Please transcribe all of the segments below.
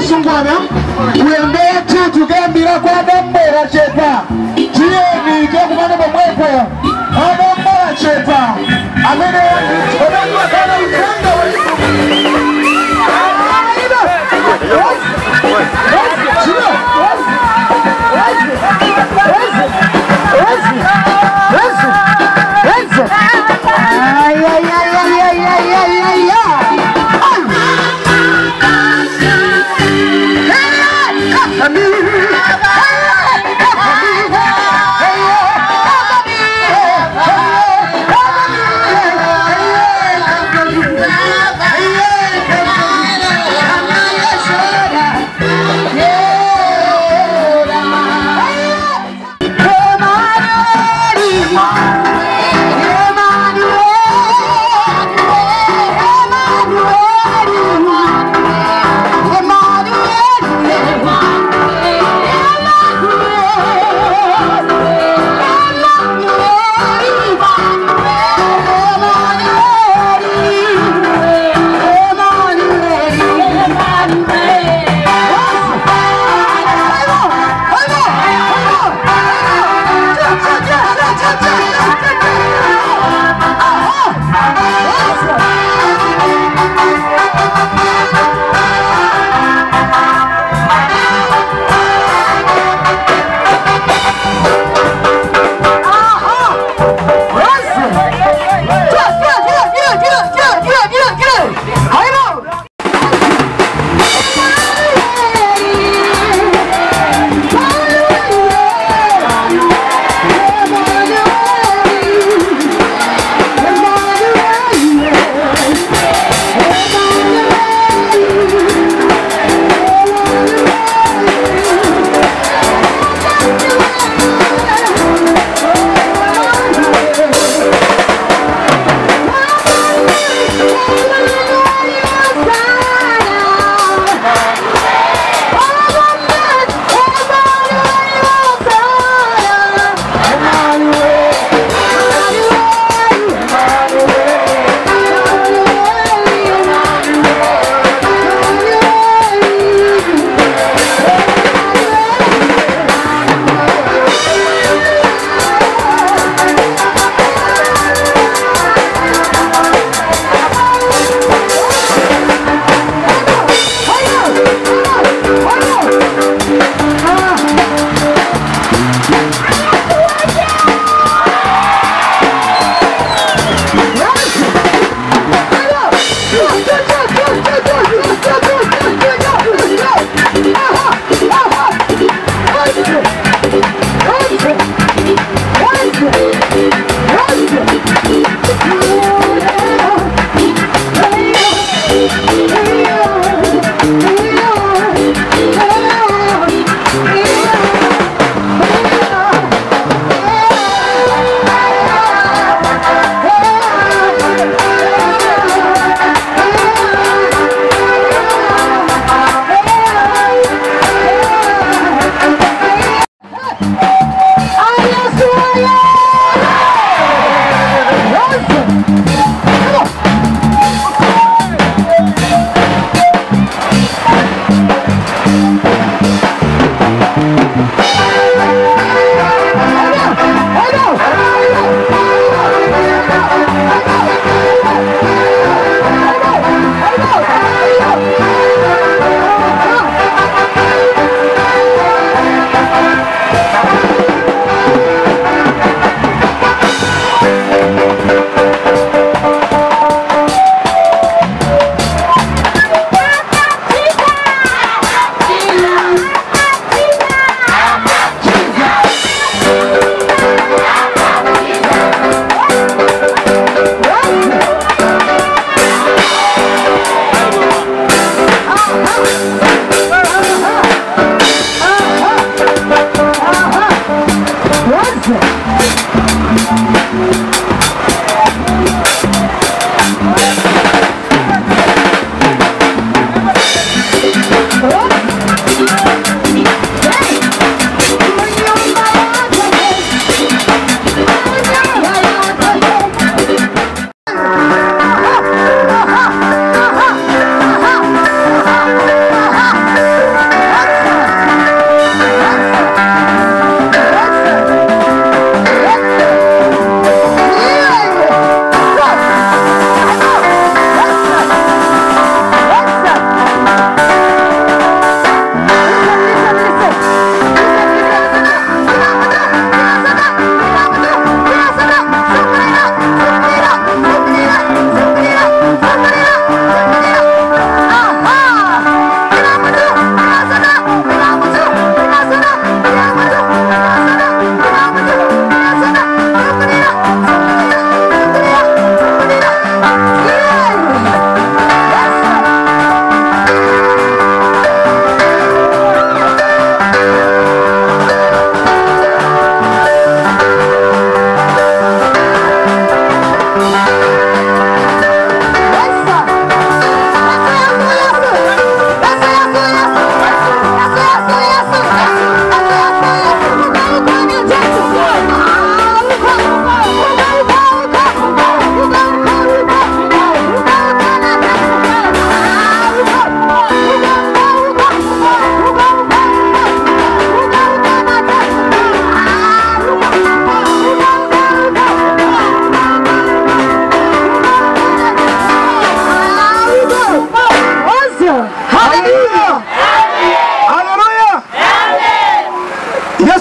sungwana kuembetu tugambira kwa dambora chepa jieni kumana bomwepo adambora chepa amene odandwa kana ukanda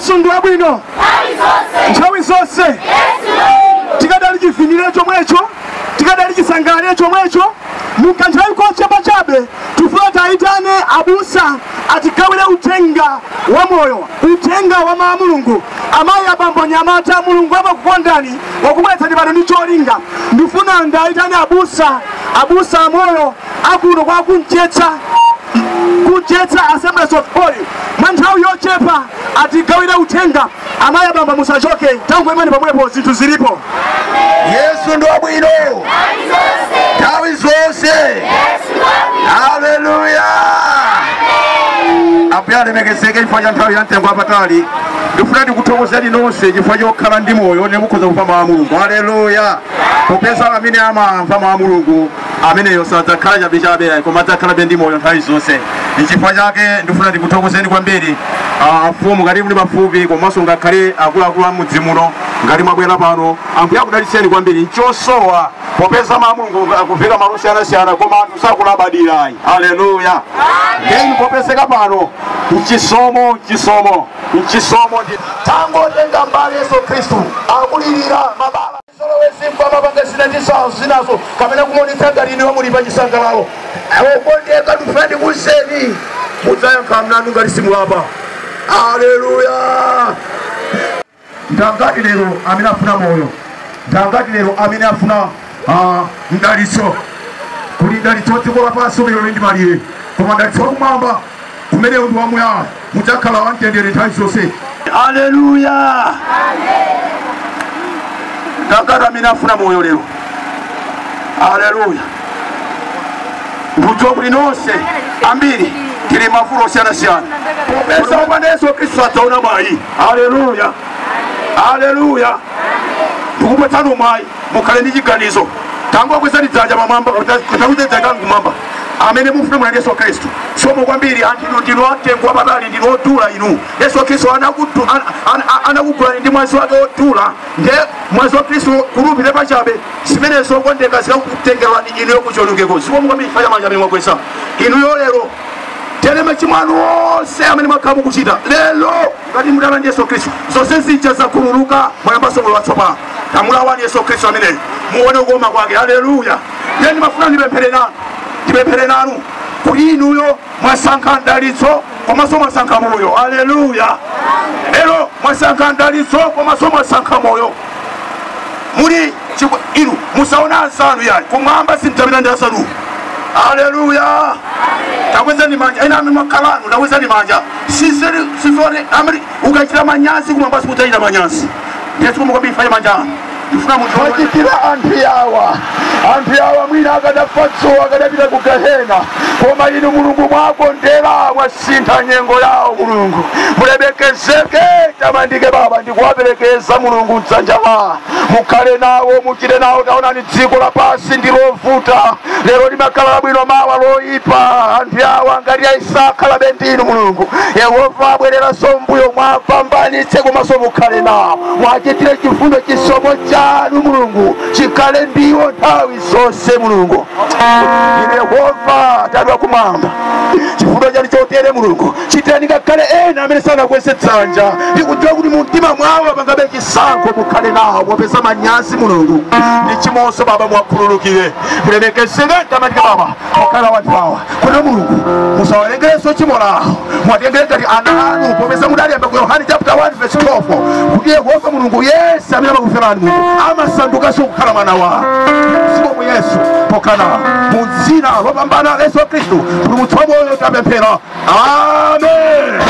Yesu ndi wabwino nthawi zonse. Tikadali chivinire chomwecho, tikadali chisangalale chomwecho, mukanthawi kochepa chabe tifuna tayitane abusa atigawire uthenga wa moyo, uthenga wa mawu a Mulungu. Amayi abambo Nyamata, Mulungu amakukondani wakubweretsani pano ndi cholinga. Ndifuna ndayitane abusa amoyo akuno kwa kunchetsa Assemblies of God. Manthawi yochepa atigawire uthenga. Amayi abambo musachoke, tangu imene pamwepo zinthu zilipo. Yesu ndi wabwino nthawi zonse. Haleluya. Apyale mekezeke chifukwa cha nthawi ya mtengo wapatali. Ndifuna ndikuthokozeni nonse chifukwa chokhala ndi moyo nemukhoza kumva mawu a Mulungu. Haleluya. Popeza amene amamva mawu a Mulungu ameneyo sadzakhala chabe koma adzakhala ndi moyo nthawi zonse. Chifukwa chake ndifuna ndikuthokozeni kwambiri afumu ngati muli pafupi komanso ngakhale akuluakulu a mudzi muno ngati mwabwera pano. Ambuye akudalitseni kwambiri. Nchosowa popeza mawu a Mulungu akuveka malo osiyanasiyana koma anthu sakulabadira. Haleluya. Ngeni popezeka pano mchisomo tangotenga mbali Yesu Kristu akulirira mabala solowezimba mabanga zinazo kamene kumonitsa galini wa muli pa chisangalalo okondeka tufandi kuseni mudzayankha mnanu ngati simulapa. Haleluya. Ndangati lero amene afuna moyo, ndangati lero amene afuna mdalitso. Kuli mdalitso dziko lapansi lero ndi malire, koma mdalitso kumwamba kumene ndi wamuyaya mudzakhala wamtendere nthawi zonse. Haleluya. Ndangati amene afuna moyo lero. Haleluya. Mbuto buli nonse ambiri tili mavuto osiyanasiyana. Popeza umene Yesu Kristu adzaona mwayi. Haleluya. Haleluya. Ndikupatani mwayi mukhale ndi chiganizo. Tangu akwezani dzanja pamwamba kutakuze dzanja kumwamba. Amene mufuna mwa Yesu Kristu. Somo kwambiri anthu ndinu amtengo wapatali, ndinu odula inu. Yesu Kristu anakugulani ndi mwazi wake odula. Nde mwazi wa Kristu kulupire pachabe zimene zokondeka zikakutengerani inu yokuchonongeko. Somo kwambiri fanya manja amene mwakwesa. Inu lero tene machimwanu onse amene mwakhala mukuchita lero ngati mudala ndi Yesu Kristu zonse zija zakhululuka mwayambanso moyo watsopano. Tamulawani Yesu Kristu amene muone kukoma kwake. Haleluya. Ndiye ndimafuna ndipemphere nanu kuti inuyo mwasankha mdalitso komanso mwasankha moyo. Haleluya. Lero mwasankha mdalitso komanso mwasankha moyo. Muli inu musaona ansanu yayi kumwamba simtapita ndi ansanu. Haleluya. Takwezani manja ina mwakalanu takwezani manja sizone amri ukachita manyansi kumwamba sikutachita manyansi. Yesu kumwambia fanya manja. Wachitira anthu yawa mwina akadafatso akadapita ku Gehena koma inu Mulungu mwakondera mwasintha nyengo yawo. Mulungu mulemekezeke tamandike Baba ndikuwaperekeza Mulungu mdzanja lanu mukhale nawo muchite nawo. Taonani dziko lapansi ndilovuta lero limakhala labwino mawa loyipa. Anthu yawa ngati a Isaka labe ndinu Mulungu Yehova abwereranso mbuyo mwapambanitse komanso mukhale nawo mwachitire chifundo chisomo chanu Mulungu chikhale ndiwo nthawi zonse. Mulungu ine Yehova tadwa kumwamba chifundo chanu chotere Mulungu chitirani ngakhale ena amene sanakweze dzanja ndikudziwa kuti mu mtima mwawo pangabe chisankho mukhale nawo popeza manyazi Mulungu ndi chimonso Baba mwakhululukire mulemekezeke tamandike Baba mukhala wanthu awa kuti Mulungu musawalengerenso tchimo lawo mwatengere ngati ana anu popeza mudaliyamba ku Yohane chapter 1 verse 12 kuti Yehova Mulungu yense amene amakuferani Mulungu amasandukanso kukhala mwana wawo. Siku Yesu pokana mu dzina lopambana Yesu Kristu mpulumutsi wa moyo tapemphera. Amen.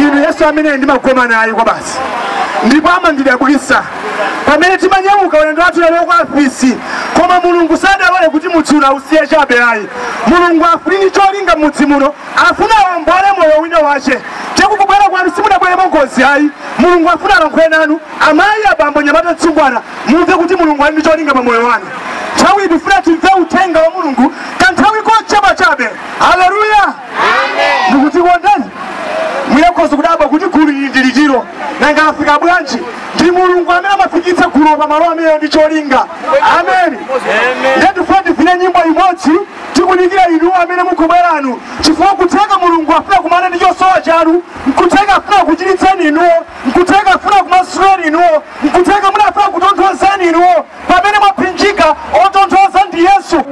ndinu Yesu amene ndimakoma naye kwa basi ndipo amandidabwisa pamene timanyauka ulendo wathu lero kwa afisi koma Mulungu sadalole kuti mutsuna usiye chabe ayi Mulungu afuni cholinga mudzi muno afuna wambole moyo wina wache tekukubwera kwanu simudabwere mogozi ayi Mulungu afuna alankhule nanu amayi abambo nyamata tsungwana mumve kuti Mulungu ali ndi cholinga pa moyo wanu nthawi ndifuna timve uthenga wa Mulungu kanthawi kocheba chabe haleluya amen ndikuti wondani muyakhoza kudabwa kuti gulu ndilikiro nanga afika bwanji ndi Mulungu amene amafikitsa gulu pa malo amene ndi cholinga amen ndifuna tifune nyimbo imodzi tikunikira inu amene mukubweranu chifukwa kutheka Mulungu afuna kumana ndi chosowa chanu nkutheka afuna kuchiritsani inuwo nkutheka afuna kumasulani inuwo nkutheka munafuna kutonthozani inuwo pamene mwaphinjika otonthoza ndi Yesu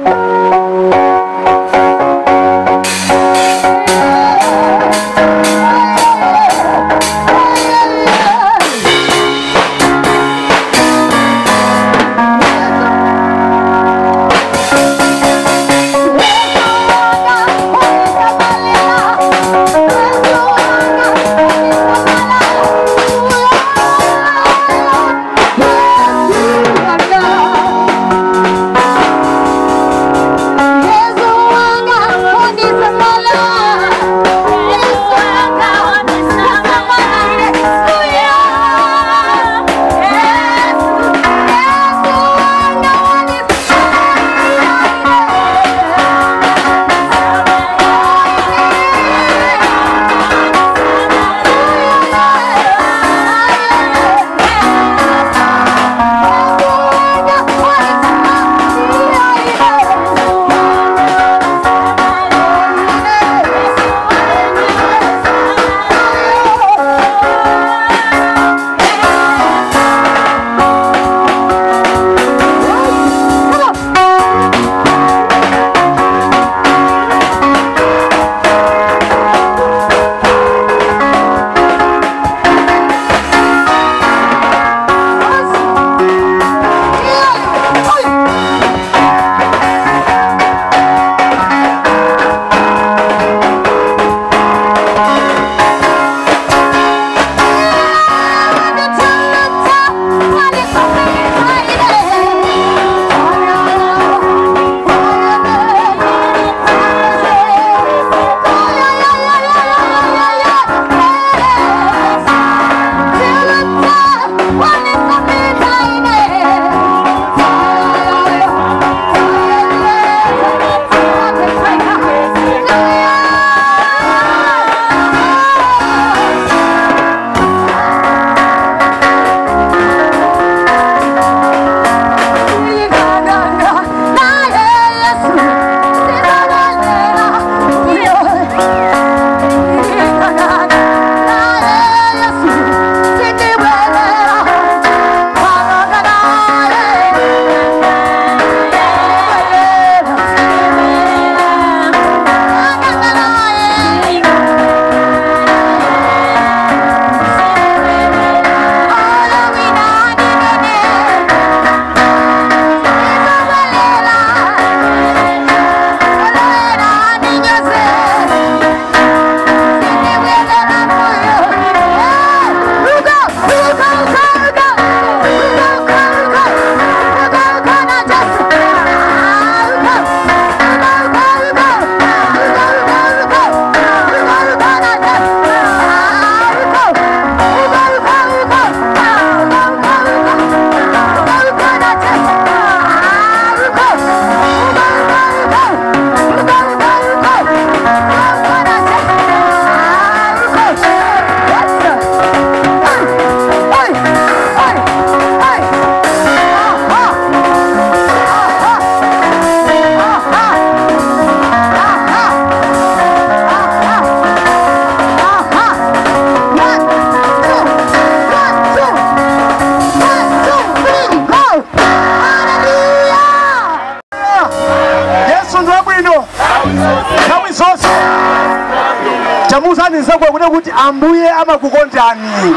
Chamusani nzakwe kuti ambuye amakukondani.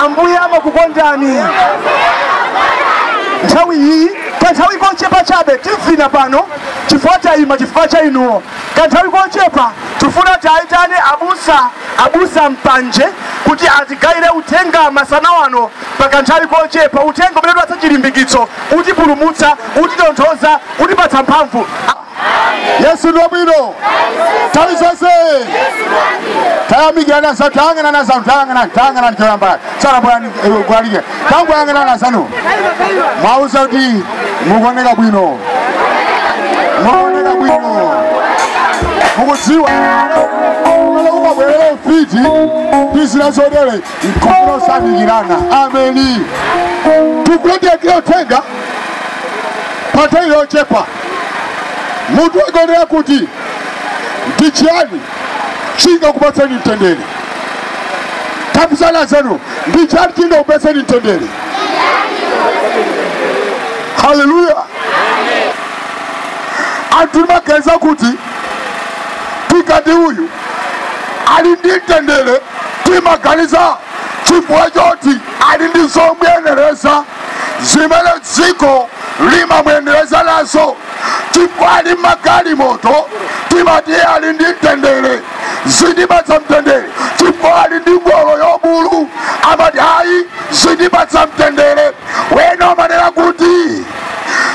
Ambuye amakukondani. Nthawi iyi kanthawi kochepa chabe tivina pano chifukwa chaima chifukwa cha inuwo. Kanthawi kochepa tifuna tayitane abusa mpanje kuti atigayire uthenga masana wano pa kanthawi kochepa, uthenga umene watsa chilimbikitso, utipulumutsa, utitonthoza, utipatsa mphamvu. Yesu ndo bwino. Tawi zonse. Tayamikira nasa tangana nasa tangana njoyamba. Sala bwana gwalike. Tangu yangana nasa no. Mauza uti mugoneka bwino. Mugoneka bwino. Mukuziwa. Uko bwelele fiti. Bisira zodele. Nkono samikirana. Ameni. Tukulete kile tenga. Pata ile ochepa. Mutu agonea kuti ndichani chinga kupatsani mtendere. Tapusana zenu ndichani chinga kupatsani mtendere. Haleluya. Atuma keza kuti tikati huyu alindi mtendere timaganiza chifukwa choti alindi zomwenereza zimene dziko lima mwenereza nazo. Tikwali magali moto timati alindi mtendere zidipatsa mtendere. Tikwali ndi ngolo yobulu amati hayi zidipatsa mtendere. Wena manena kuti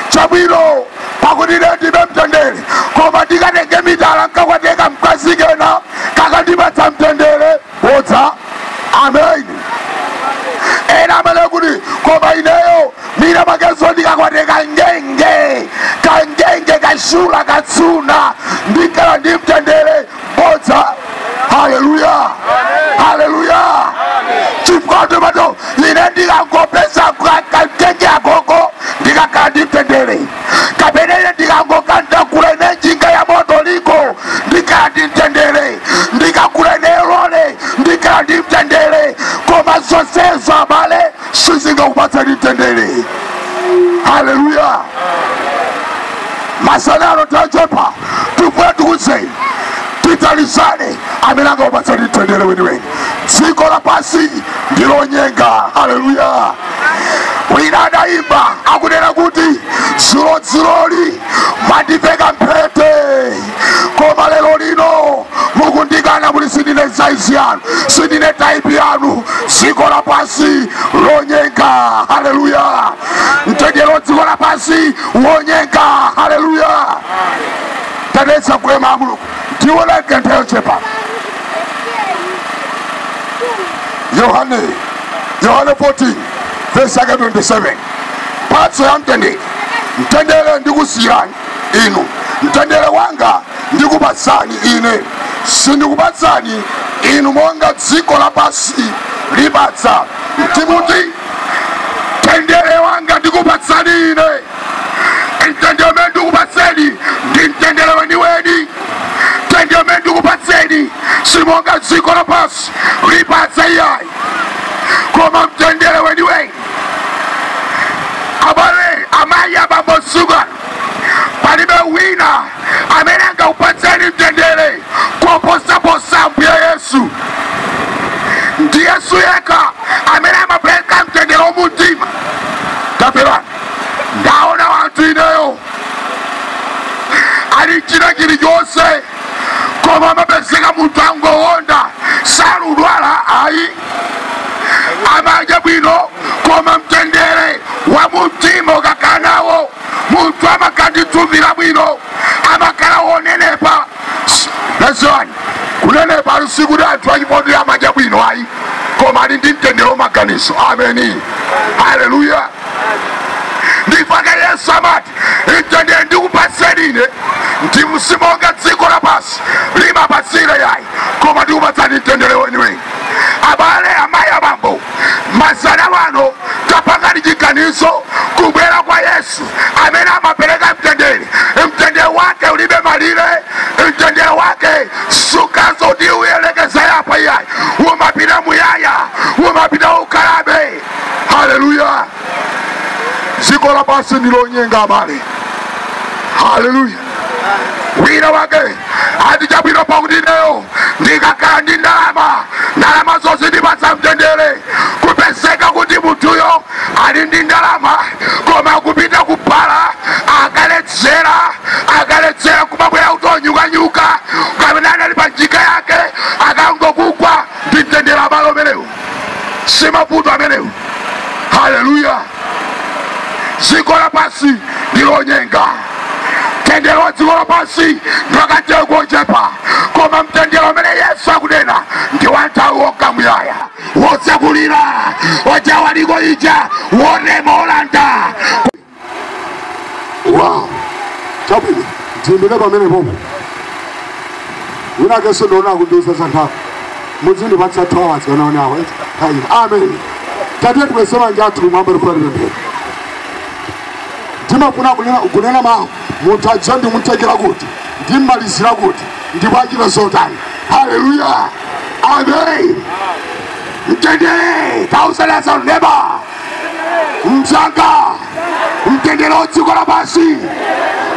chabwino pakuti ndibe mtendere koma ndikatenge mitala nkakwateka mkazi kena kakandipatsa mtendere bodza. Amen. Ena amene kuti koma ineyo mina makezo ndikakwateka kangenge kashula katsuna ndikala ndi mtendere bodza. Haleluya. Haleluya. Chifukwa mato ine ndikangopeza kangenge akoko ndikakala ndi mtendere. Kapena ine ndikangokanda kula ine njinga ya moto liko ndikala ndi mtendere. Ndikakula ine lole ndikala ndi mtendere. Koma zonsezo abale sizingakupatsa ndi mtendere. Haleluya. Masanaro tachepa tufuna tukuze titalizane amenanga upatsa ndi mtendere weniweni. Dziko lapasi ndilo nyenga. Haleluya. Wina adaimba akunena kuti dziloli mandiveka mphete koma lero lino mukundikana muli sindine saizi yanu sindine taipi yanu. Dziko lapasi lonyenga. Haleluya. Mtendere dziko lapasi wonyenga. Haleluya. Tadetsa kulema Mulungu ndiwona kanthawi chepa. Yohane 14 verse 27. Patso ya mtendere. Mtendere ndikusiyani inu. Mtendere wanga ndikupatsani ine. Sindikupatsani inu monga dziko lapasi lipatsa. Timoti mtendere wanga ndikupatsani ine. Mtendere ndikupatseni ndi mtendere weniweni. Mtendere ndikupatseni simonga dziko lapasi lipatsa iyayi koma mtendere weniweni. Abale amayi abambosuka palibe wina amene angaupatseni mtendere koposaposa Ambuye Yesu. Ndi Yesu yekha amene amapereka mtendere wamumtima. Tapera ndaona wanthu ineyo ali china chilichonse koma amapezeka munthu angowonda saludwala ayi amadya bwino koma mtendere wa mumtima ukakhala nawo munthu amakanditsumira bwino amakhala wonenepa. Lezani kunenepa lusiku ndi anthu achipondera amadya bwino ayi koma ali ndi mtendere wamaganizo. Ameni. Haleluya. Ndipaka Yesu amati mtendere ndikupatseni ine ndimusimonga dziko lapasi limapasira yayi koma ndikupatsani mtendere weniweni. Abale amayi abambo masana wano tapangani chiganizo kubwera kwa Yesu amene amapereka mtendere. Mtendere wake ulibe malire. Mtendere wake sukazo ndi uyelekeza yapa iyayi umapita muyaya umapita ukalabe. Haleluya. Dziko lapasi ndilo nyenga abale. Haleluya. Wina wake ati chabwino pakuti ineyo ndikakhala ndi ndalama zonse ndipatsa mtendere. Kupezeka kuti munthuyo ali ndi ndalama koma kupita kupala pasi ndilonyenga mtendere wa dziko lapansi ndwakateye kuochepa koma mtendere umene Yesu akunena ndi wa nthawi wonka muyaya wotsekulira wachawaliko ija wonema olanda. Wow, chabwino ndimbile pamene popo wina keso ndona kunduza santhapo muzindi patsa 2 hours kana nawo hayi amen tatiye twesema njatu mwambe rufari pembele ndimafuna kunena mawu mutajja ndimutekera kuti ndimmalizira kuti ndibwachira zotani. Haleluya, amen. Mtendere tausalasa neba mzanga mtendere odziko lapansi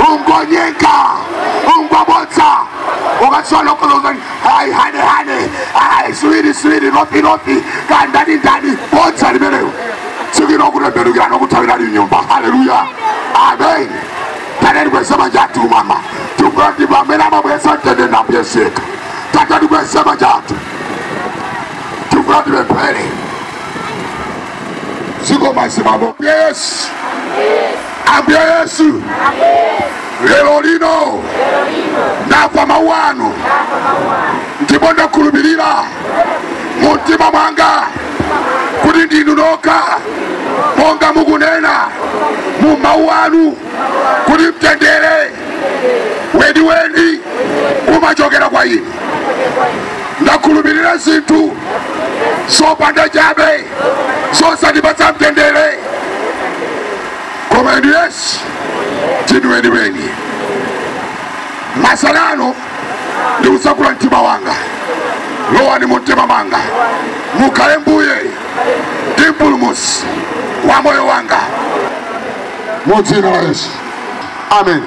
ungonyenga ungwabotsa ukasolokolozani hayi hane swiri nofi kandani ndani botsa limeneyo sikino kutembenukira nokutawira nyumba. Haleluya, amen. Tadeni kwesema jatu mama tukwati pamene amabwesa mtendere napyeseka tatani kwesema jatu tukwati pemphere ziko masimamo. Yes, ambuye Yesu lero lino nafa mawano ndipo ndakhulupirira mu mtima mwanga kuti ndinu nokha monga mukunena mu mawu anu kuti mtendere weni umachokera kwa inu. Ndakhulupirira zinthu zopanda chabe zosandipatsa mtendere koma inu Yesu ndinu weni. Masalano ndikusakula mtima wanga lowani mu mtima mwanga mukhale mbuye ndi mpulumutsi wa moyo wanga mu dzina la Yesu, amen.